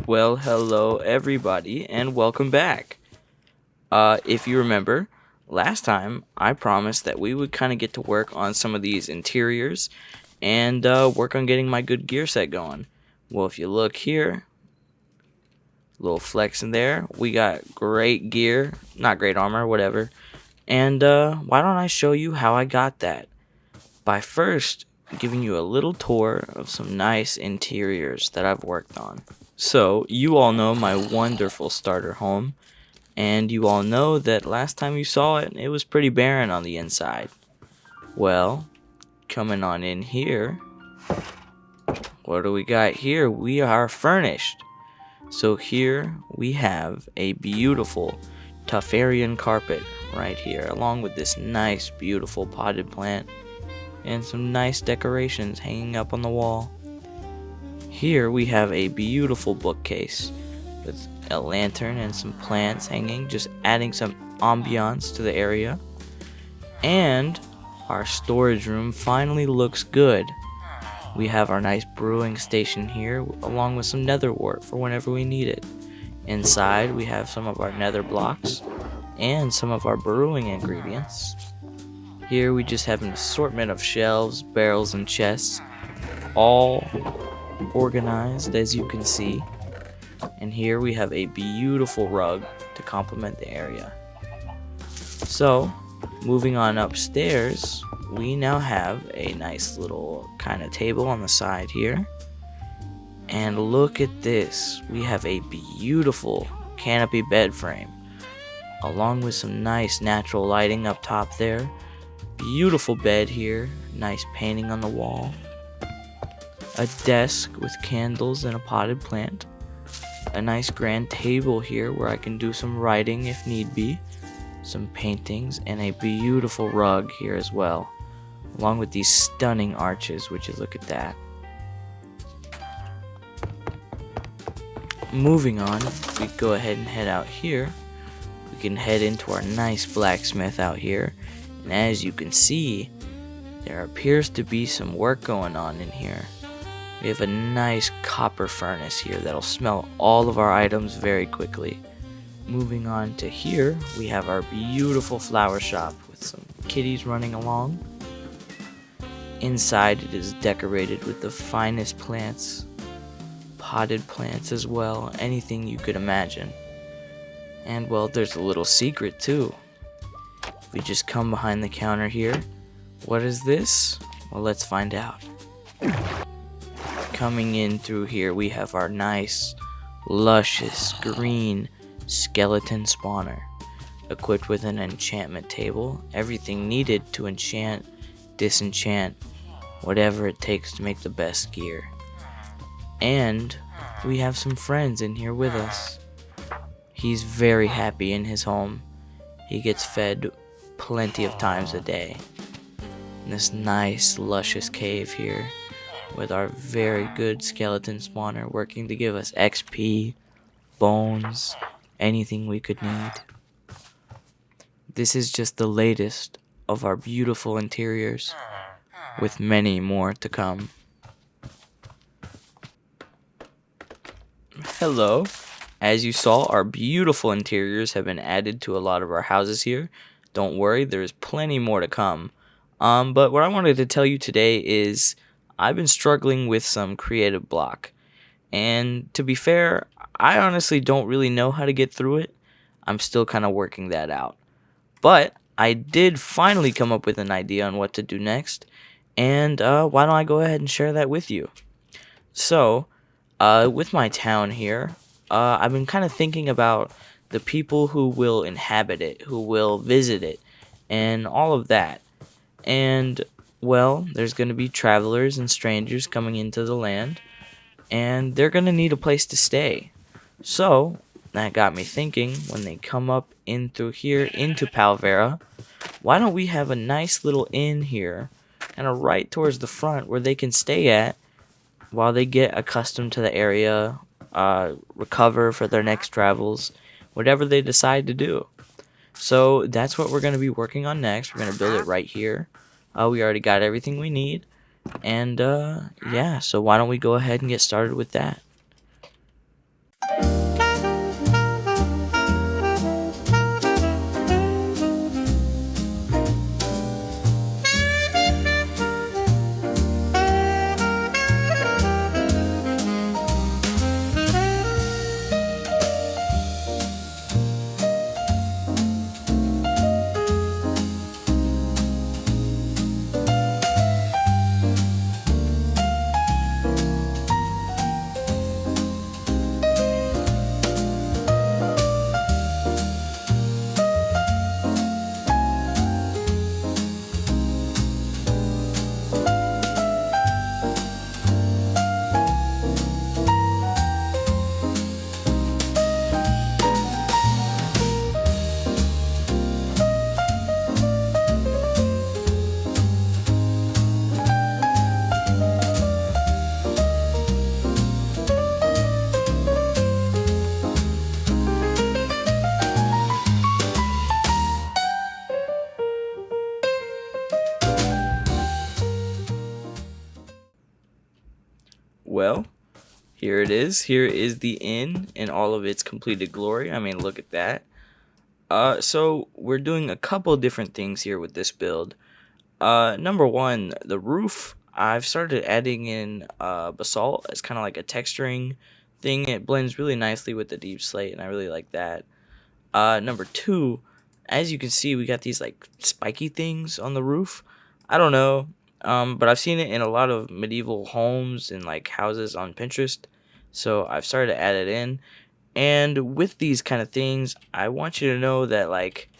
Well, hello everybody, and welcome back. If you remember, last time I promised that we would kind of get to work on some of these interiors and work on getting my good gear set going. Well, if you look here, little flex in there, we got great gear, not great armor, whatever. And why don't I show you how I got that? By first giving you a little tour of some nice interiors that I've worked on. So, you all know my wonderful starter home, and you all know that last time you saw it, it was pretty barren on the inside. Well, coming on in here, what do we got here? We are furnished. So here we have a beautiful Tuffarian carpet right here, along with this nice, beautiful potted plant, and some nice decorations hanging up on the wall. Here we have a beautiful bookcase with a lantern and some plants hanging, just adding some ambiance to the area. And our storage room finally looks good. We have our nice brewing station here, along with some nether wart for whenever we need it. Inside we have some of our nether blocks and some of our brewing ingredients. Here we just have an assortment of shelves, barrels, and chests, all organized as you can see. And here we have a beautiful rug to complement the area. So, moving on upstairs, we now have a nice little kind of table on the side here. And look at this, we have a beautiful canopy bed frame, along with some nice natural lighting up top there. Beautiful bed here, nice painting on the wall. A desk with candles and a potted plant. A nice grand table here where I can do some writing if need be. Some paintings and a beautiful rug here as well, along with these stunning arches. Would you look at that? Moving on, we go ahead and head out here. We can head into our nice blacksmith out here, and as you can see, there appears to be some work going on in here. We have a nice copper furnace here that'll smelt all of our items very quickly. Moving on to here, we have our beautiful flower shop with some kitties running along. Inside it is decorated with the finest plants, potted plants as well, anything you could imagine. And well, there's a little secret too. If we just come behind the counter here, what is this? Well, let's find out. Coming in through here, we have our nice, luscious, green skeleton spawner, equipped with an enchantment table, everything needed to enchant, disenchant, whatever it takes to make the best gear. And we have some friends in here with us. He's very happy in his home. He gets fed plenty of times a day. In this nice, luscious cave here, with our very good skeleton spawner working to give us XP, bones, anything we could need. This is just the latest of our beautiful interiors, with many more to come. Hello. As you saw, our beautiful interiors have been added to a lot of our houses here. Don't worry, there's plenty more to come. But what I wanted to tell you today is I've been struggling with some creative block. And to be fair, I honestly don't really know how to get through it. I'm still kind of working that out. But I did finally come up with an idea on what to do next. And why don't I go ahead and share that with you? So, with my town here, I've been kind of thinking about the people who will inhabit it, who will visit it, and all of that. And, well, there's going to be travelers and strangers coming into the land, and they're going to need a place to stay. So, that got me thinking, when they come up in through here into Palvera, why don't we have a nice little inn here, and a right towards the front where they can stay at while they get accustomed to the area, recover for their next travels, whatever they decide to do. So that's what we're going to be working on next. We're going to build it right here. We already got everything we need. And yeah, so why don't we go ahead and get started with that. here it is. Here is the inn in all of its completed glory. I mean, look at that. So we're doing a couple different things here with this build. Number one, the roof. I've started adding in basalt as kind of like a texturing thing. It blends really nicely with the deep slate, and I really like that. Number two, as you can see, we got these like spiky things on the roof. I don't know, but I've seen it in a lot of medieval homes and like houses on Pinterest. So I've started to add it in. And with these kind of things, I want you to know that like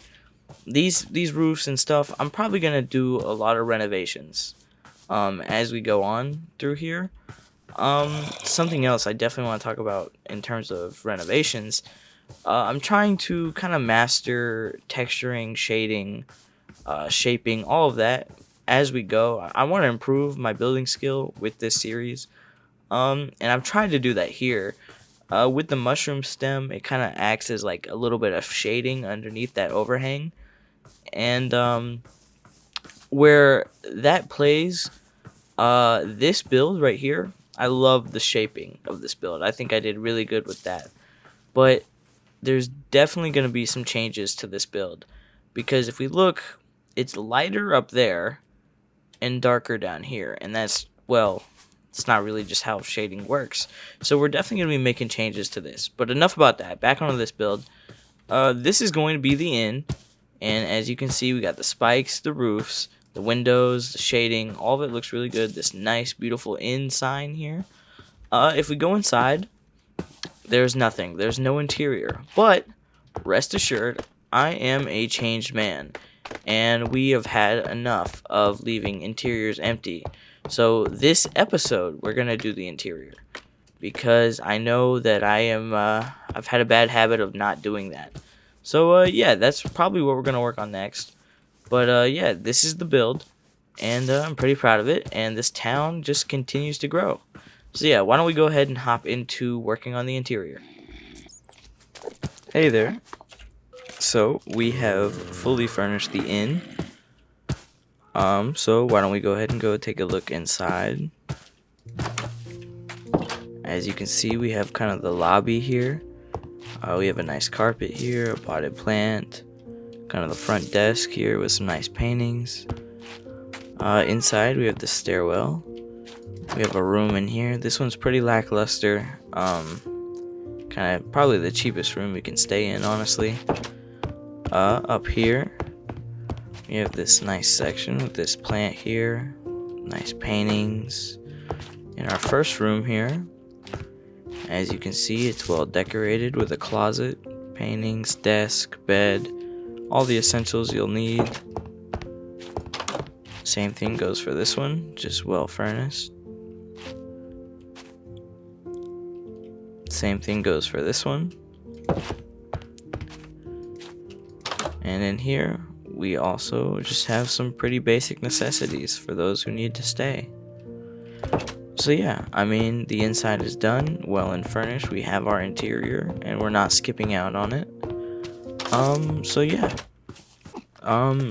these roofs and stuff, I'm probably gonna do a lot of renovations as we go on through here. Something else I definitely want to talk about in terms of renovations. I'm trying to kind of master texturing, shading, shaping, all of that as we go. I want to improve my building skill with this series, and I'm trying to do that here. With the mushroom stem, it kind of acts as like a little bit of shading underneath that overhang, and where that plays, this build right here, I love the shaping of this build. I think I did really good with that, but there's definitely going to be some changes to this build, because if we look, it's lighter up there and darker down here, and that's, well, it's not really just how shading works. So we're definitely going to be making changes to this. But enough about that. Back onto this build. This is going to be the inn, and as you can see, we got the spikes, the roofs, the windows, the shading. All of it looks really good. This nice, beautiful inn sign here. If we go inside, there's nothing. There's no interior. But rest assured, I am a changed man, and we have had enough of leaving interiors empty. So this episode, we're going to do the interior, because I know that I've had a bad habit of not doing that. So yeah, that's probably what we're going to work on next. But yeah, this is the build, and I'm pretty proud of it, and this town just continues to grow. So yeah, why don't we go ahead and hop into working on the interior. Hey there. So we have fully furnished the inn. So why don't we go ahead and go take a look inside. As you can see, we have kind of the lobby here. We have a nice carpet here, a potted plant, kind of the front desk here with some nice paintings. Inside we have the stairwell. We have a room in here. This one's pretty lackluster. Kind of probably the cheapest room we can stay in, honestly. Up here we have this nice section with this plant here, nice paintings. In our first room here, as you can see, it's well decorated with a closet, paintings, desk, bed, all the essentials you'll need. Same thing goes for this one, just well furnished. Same thing goes for this one. And in here, we also just have some pretty basic necessities for those who need to stay. So yeah, I mean, the inside is done, well and furnished. We have our interior, and we're not skipping out on it. So yeah.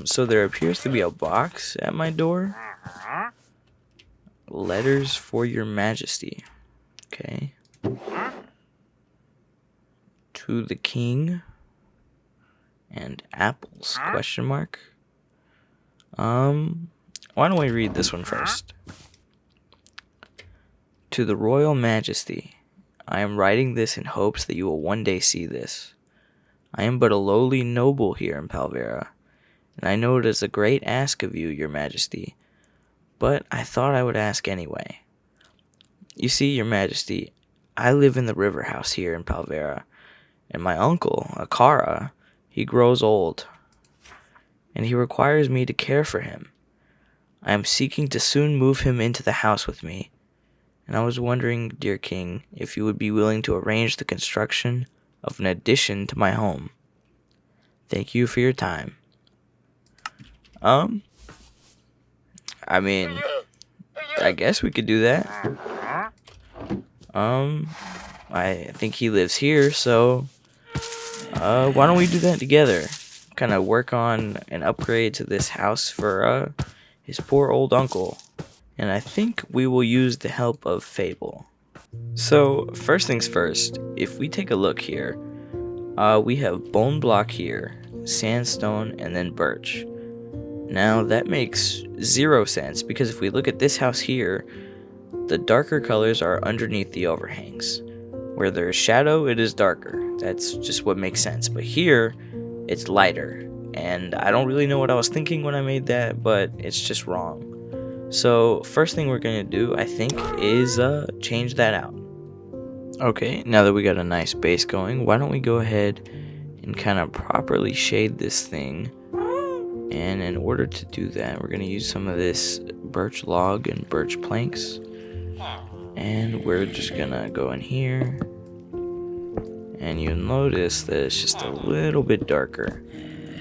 So there appears to be a box at my door. Letters for Your Majesty. Okay. To the King. And apples, question mark. Why don't we read this one first? To the Royal Majesty, I am writing this in hopes that you will one day see this. I am but a lowly noble here in Palvera, and I know it is a great ask of you, Your Majesty, but I thought I would ask anyway. You see, Your Majesty, I live in the river house here in Palvera, and my uncle, Akara, he grows old, and he requires me to care for him. I am seeking to soon move him into the house with me, and I was wondering, dear King, if you would be willing to arrange the construction of an addition to my home. Thank you for your time. I mean, I guess we could do that. I think he lives here, so why don't we do that together? Kind of work on an upgrade to this house for his poor old uncle. And I think we will use the help of Fable. So first things first, if we take a look here, we have bone block here, sandstone, and then birch. Now that makes zero sense because if we look at this house here, the darker colors are underneath the overhangs. Where there's shadow, it is darker. That's just what makes sense. But here, it's lighter. And I don't really know what I was thinking when I made that, but it's just wrong. So first thing we're going to do, I think, is change that out. Okay, now that we got a nice base going, why don't we go ahead and kind of properly shade this thing. And in order to do that, we're going to use some of this birch log and birch planks. And we're just going to go in here. And you'll notice that it's just a little bit darker.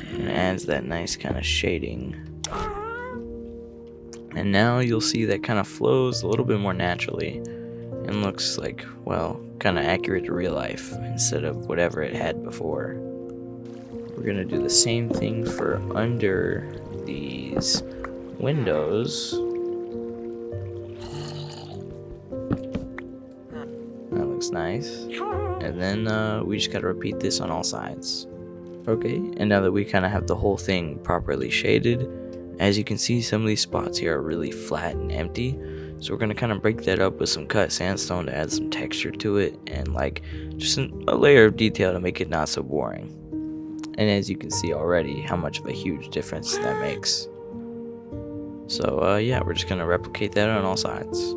And it adds that nice kind of shading. And now you'll see that kind of flows a little bit more naturally. And looks like, well, kind of accurate to real life instead of whatever it had before. We're going to do the same thing for under these windows. That looks nice. And then we just got to repeat this on all sides. Okay, and now that we kind of have the whole thing properly shaded, as you can see, some of these spots here are really flat and empty. So we're going to kind of break that up with some cut sandstone to add some texture to it and like just a layer of detail to make it not so boring. And as you can see already how much of a huge difference that makes. So yeah, we're just going to replicate that on all sides.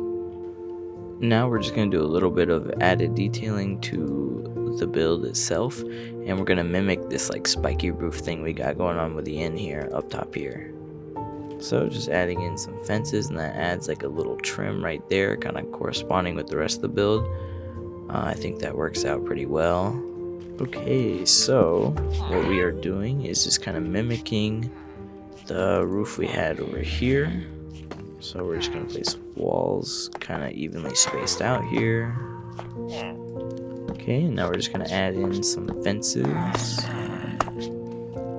Now we're just going to do a little bit of added detailing to the build itself. And we're going to mimic this like spiky roof thing we got going on with the inn here up top here. So just adding in some fences, and that adds like a little trim right there, kind of corresponding with the rest of the build. I think that works out pretty well. Okay, so what we are doing is just kind of mimicking the roof we had over here. So we're just going to place walls kind of evenly spaced out here. Okay, now we're just going to add in some fences.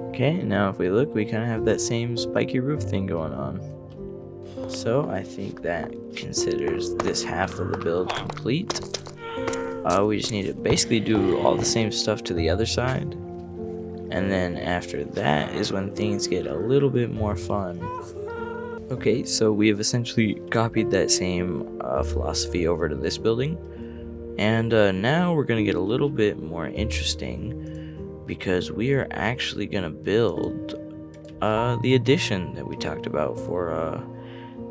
Okay, now if we look, we kind of have that same spiky roof thing going on. So I think that considers this half of the build complete. We just need to basically do all the same stuff to the other side. And then after that is when things get a little bit more fun. Okay, so we have essentially copied that same philosophy over to this building. And now we're going to get a little bit more interesting, because we are actually going to build the addition that we talked about for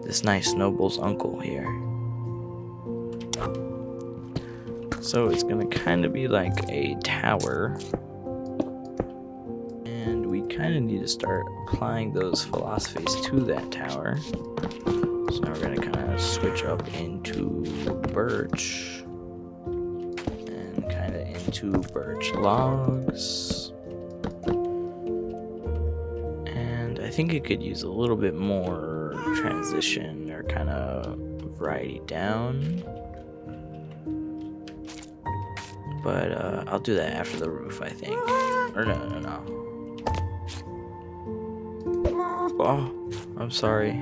this nice noble's uncle here. So it's going to kind of be like a tower, and we kind of need to start applying those philosophies to that tower. So now we're going to kind of switch up into birch. Into birch logs, and I think it could use a little bit more transition or kind of variety down, but I'll do that after the roof, I think. Or no. Oh, I'm sorry.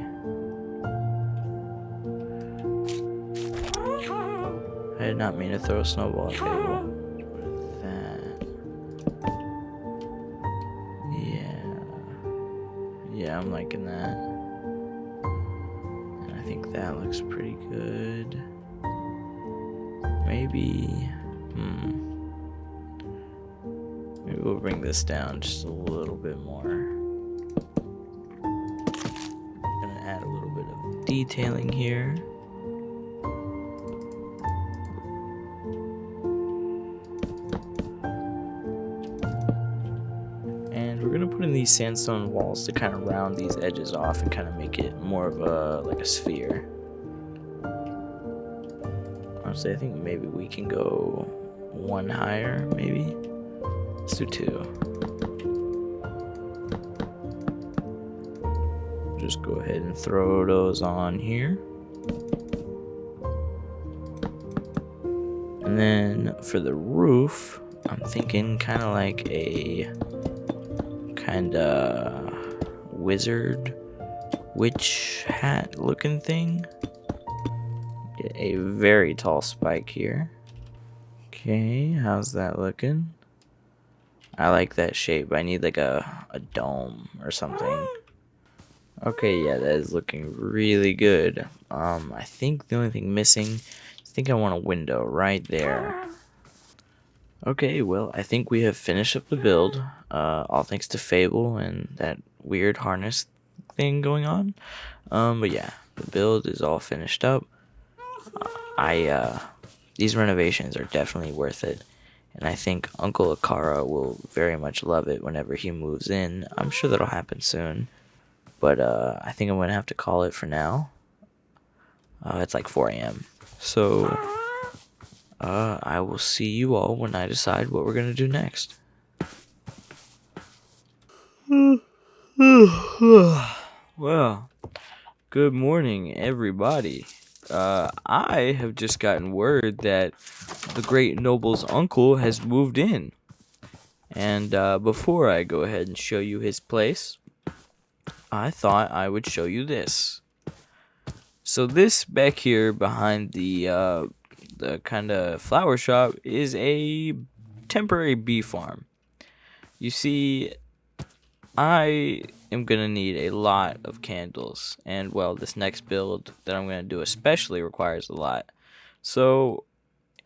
I did not mean to throw a snowball at the table. Yeah, I'm liking that. And I think that looks pretty good. Maybe we'll bring this down just a little bit more. Gonna add a little bit of detailing here. Putting these sandstone walls to kind of round these edges off and kind of make it more of a sphere. Honestly, I think maybe we can go one higher, maybe. Let's do two. Just go ahead and throw those on here. And then for the roof, I'm thinking kind of like a witch hat looking thing. Get a very tall spike here. Okay, how's that looking? I like that shape. I need like a dome or something. Okay, yeah, that is looking really good. I think the only thing missing, I think I want a window right there. Okay, well, I think we have finished up the build. All thanks to Fable and that weird harness thing going on. But yeah, the build is all finished up. These renovations are definitely worth it. And I think Uncle Akara will very much love it whenever he moves in. I'm sure that'll happen soon. But I think I'm going to have to call it for now. It's like 4 a.m. So I will see you all when I decide what we're going to do next. Well, good morning, everybody. I have just gotten word that the great noble's uncle has moved in. And before I go ahead and show you his place, I thought I would show you this. So this back here behind the kind of flower shop is a temporary bee farm. You see, I am going to need a lot of candles. And, well, this next build that I'm going to do especially requires a lot. So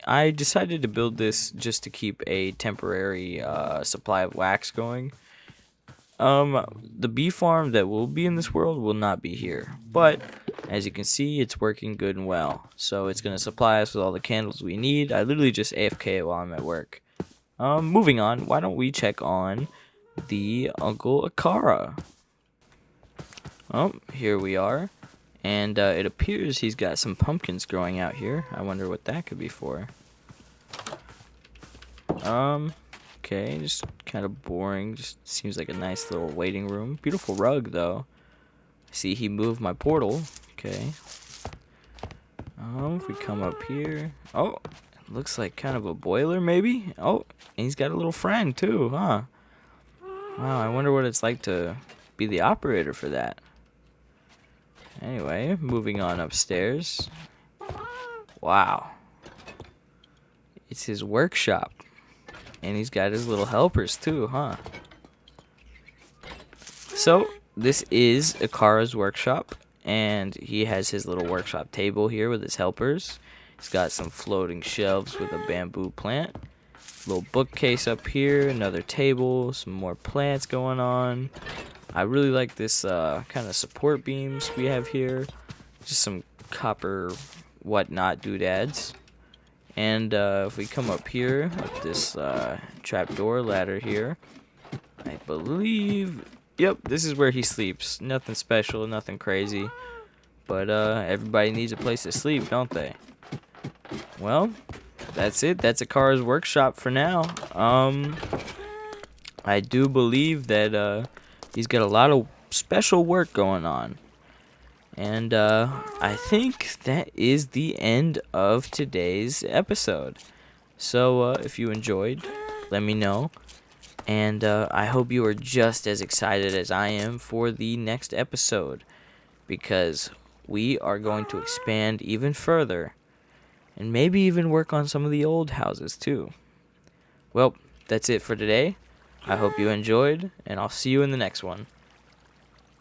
I decided to build this just to keep a temporary supply of wax going. The bee farm that will be in this world will not be here. But, as you can see, it's working good and well. So it's going to supply us with all the candles we need. I literally just AFK while I'm at work. Moving on, why don't we check on the Uncle Akara. Oh, here we are. And it appears he's got some pumpkins growing out here. I wonder what that could be for. Okay, just kind of boring. Just seems like a nice little waiting room. Beautiful rug, though. See, he moved my portal. Okay. If we come up here. Oh, it looks like kind of a boiler, maybe? Oh, and he's got a little friend, too, huh? Wow, I wonder what it's like to be the operator for that. Anyway, moving on upstairs. Wow. It's his workshop. And he's got his little helpers too, huh? So, this is Akara's workshop. And he has his little workshop table here with his helpers. He's got some floating shelves with a bamboo plant. Little bookcase up here, another table, some more plants going on. I really like this kind of support beams we have here. Just some copper whatnot doodads. And if we come up here, up this trapdoor ladder here, I believe, yep, this is where he sleeps. Nothing special, nothing crazy. But everybody needs a place to sleep, don't they? Well, that's it. That's Akara's workshop for now. I do believe that he's got a lot of special work going on. And I think that is the end of today's episode. So if you enjoyed, let me know. And I hope you are just as excited as I am for the next episode. Because we are going to expand even further. And maybe even work on some of the old houses too. Well, that's it for today. I hope you enjoyed, and I'll see you in the next one.